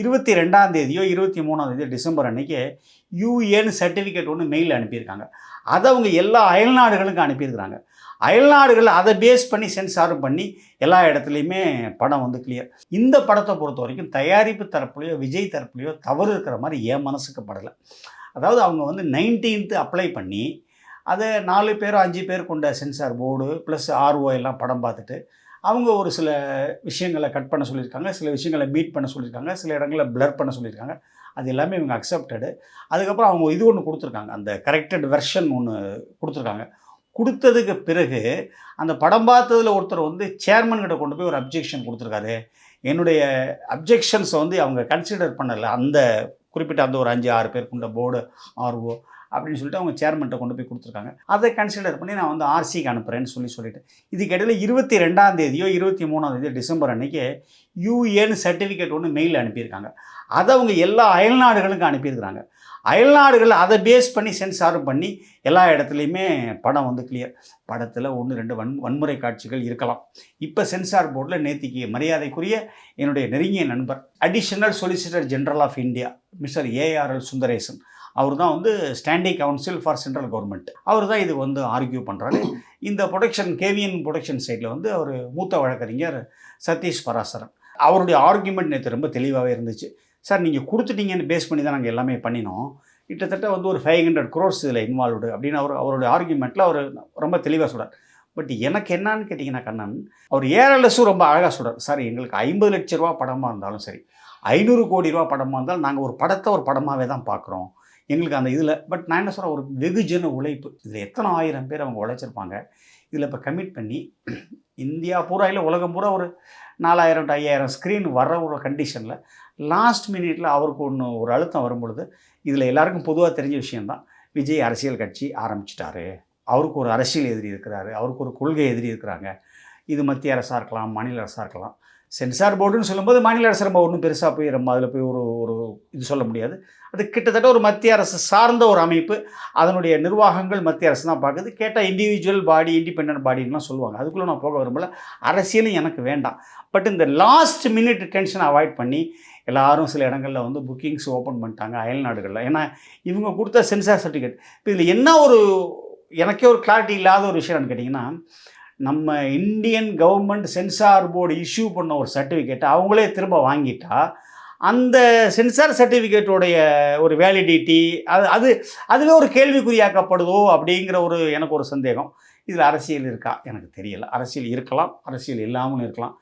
22ஆம் தேதியோ 23ஆம் தேதியோ December அன்னைக்கு யுஏன்னு certificate ஒன்று mail அனுப்பியிருக்காங்க. அதை அவங்க எல்லா அயல்நாடுகளுக்கும் அனுப்பியிருக்கிறாங்க. அயல்நாடுகள் அதை பேஸ் பண்ணி சென்சாரும் பண்ணி எல்லா இடத்துலையுமே படம் வந்து கிளியர். இந்த படத்தை பொறுத்த வரைக்கும் தயாரிப்பு தரப்புலையோ விஜய் தரப்புலையோ தவறு இருக்கிற மாதிரி என் மனசுக்கு படலை. அதாவது அவங்க வந்து 19th அப்ளை பண்ணி அதை 4 பேர் 5 பேர் கொண்ட சென்சார் போர்டு ப்ளஸ் ஆர்ஓ எல்லாம் படம் பார்த்துட்டு அவங்க ஒரு சில விஷயங்களை கட் பண்ண சொல்லியிருக்காங்க, சில விஷயங்களை மீட் பண்ண சொல்லியிருக்காங்க, சில இடங்களில் பிளர் பண்ண சொல்லியிருக்காங்க. அது எல்லாமே இவங்க அக்செப்டடு. அதுக்கப்புறம் அவங்க இது ஒன்று கொடுத்துருக்காங்க, அந்த கரெக்டட் வெர்ஷன் ஒன்று கொடுத்துருக்காங்க. கொடுத்ததுக்கு பிறகு அந்த படம் பார்த்ததில் ஒருத்தர் வந்து சேர்மன் கிட்ட கொண்டு போய் ஒரு அப்ஜெக்ஷன் கொடுத்துருக்காரு. என்னுடைய அப்ஜெக்ஷன்ஸை வந்து அவங்க கன்சிடர் பண்ணலை, அந்த குறிப்பிட்ட அந்த ஒரு 5-6 பேர் கொண்ட போர்டு ஆர்ஓ அப்படின்னு சொல்லிட்டு அவங்க சேர்மன்ட்ட கொண்டு போய் கொடுத்துருக்காங்க. அதை கன்சிடர் பண்ணி நான் வந்து ஆர்சிக்கு அனுப்புகிறேன்னு சொல்லிட்டேன். இதுக்கு இடையில் 22ஆம் தேதியோ 23ஆம் தேதியோ டிசம்பர் அன்னைக்கு யுஏன்னு சர்டிஃபிகேட் ஒன்று மெயில் அனுப்பியிருக்காங்க. அதை அவங்க எல்லா அயல்நாடுகளுக்கும் அனுப்பியிருக்கிறாங்க. அயல்நாடுகள் அதை பேஸ் பண்ணி சென்சாரும் பண்ணி எல்லா இடத்துலையுமே படம் வந்து கிளியர். படத்தில் 1-2 வன்முறை காட்சிகள் இருக்கலாம். இப்போ சென்சார் போர்டில் நேத்திக்கு மரியாதைக்குரிய என்னுடைய நெருங்கிய நண்பர் additional solicitor general of India mister A R L Sundaresan, அவர் தான் வந்து standing council for central government, அவர் தான் இது வந்து ஆர்கியூ பண்ணுறாரு. இந்த ப்ரொடக்ஷன் கேவிஎன் ப்ரொடக்ஷன் சைடில் வந்து அவர் மூத்த வழக்கறிஞர் சதீஷ் பராசரன், அவருடைய ஆர்கியூமெண்ட் நேற்று ரொம்ப தெளிவாகவே இருந்துச்சு. சார் நீங்கள் கொடுத்துட்டீங்கன்னு பேஸ் பண்ணி தான் நாங்கள் எல்லாமே பண்ணினோம், கிட்டத்தட்ட வந்து ஒரு 500 crores இதில் இன்வால்வ்டு அப்படின்னு அவருடைய ஆர்கியூமெண்ட்டில் அவர் ரொம்ப தெளிவாக சொல்கிறார். பட் எனக்கு என்னான்னு கேட்டிங்கன்னா கண்ணன், அவர் ஏஆர்எல்எஸும் ரொம்ப அழகாக சொல்கிறார். சார் எங்களுக்கு 50 லட்ச ரூபா படமாக இருந்தாலும் சரி, 500 கோடி ரூபா படமாக இருந்தாலும் நாங்கள் ஒரு படத்தை ஒரு படமாகவே தான் பார்க்குறோம் எங்களுக்கு அந்த இதில். பட் நான் என்ன சொல்கிறேன், ஒரு வெகுஜன உழைப்பு, இதில் எத்தனை 1000 பேர் அவங்க உழைச்சிருப்பாங்க. இதில் இப்போ கமிட் பண்ணி இந்தியா பூரா இல்லை உலகம் பூரா ஒரு 4000 to 5000 ஸ்க்ரீன் வர ஒரு கண்டிஷனில் லாஸ்ட் மினிட்ல அவருக்கு ஒரு அழுத்தம் வரும்பொழுது, இதில் எல்லாருக்கும் பொதுவாக தெரிஞ்ச விஷயந்தான், விஜய் அரசியல் கட்சி ஆரம்பிச்சிட்டாரு, அவருக்கு ஒரு அரசியல் எதிரி இருக்கிறாரு, அவருக்கு ஒரு கொள்கை எதிரி இருக்கிறாங்க. இது மத்திய அரசாக இருக்கலாம், மாநில அரசாக இருக்கலாம். சென்சார் போர்டுன்னு சொல்லும்போது மாநில அரசு நம்ம ஒன்றும் பெருசாக போய் நம்ம அதில் போய் ஒரு இது சொல்ல முடியாது. அது கிட்டத்தட்ட ஒரு மத்திய அரசு சார்ந்த ஒரு அமைப்பு, அதனுடைய நிர்வாகங்கள் மத்திய அரசு தான் பார்க்குது. கேட்டால் இண்டிவிஜுவல் பாடி இண்டிபெண்டன்ட் பாடின்லாம் சொல்லுவாங்க, அதுக்குள்ளே நான் போக விரும்பல. அரசியலும் எனக்கு வேண்டாம். பட் இந்த லாஸ்ட் மினிட் டென்ஷனை அவாய்ட் பண்ணி எல்லாரும் சில இடங்களில் வந்து புக்கிங்ஸ் ஓப்பன் பண்ணிட்டாங்க அயல்நாடுகளில். ஏன்னா இவங்க கொடுத்த சென்சார் சர்டிஃபிகேட். இப்போ இதில் என்ன ஒரு எனக்கே ஒரு கிளாரிட்டி இல்லாத ஒரு விஷயம்னு கேட்டிங்கன்னா, நம்ம Indian government censor board issue பண்ண ஒரு சர்டிஃபிகேட்டை அவங்களே திரும்ப வாங்கிட்டா, அந்த சென்சார் சர்டிஃபிகேட்டோடைய ஒரு வேலிடிட்டி அதுவே ஒரு கேள்விக்குறியாக்கப்படுதோ அப்படிங்கிற எனக்கு ஒரு சந்தேகம். இதில் அரசியல் இருக்கா எனக்கு தெரியலை. அரசியல் இருக்கலாம், அரசியல் இல்லாமலும் இருக்கலாம்.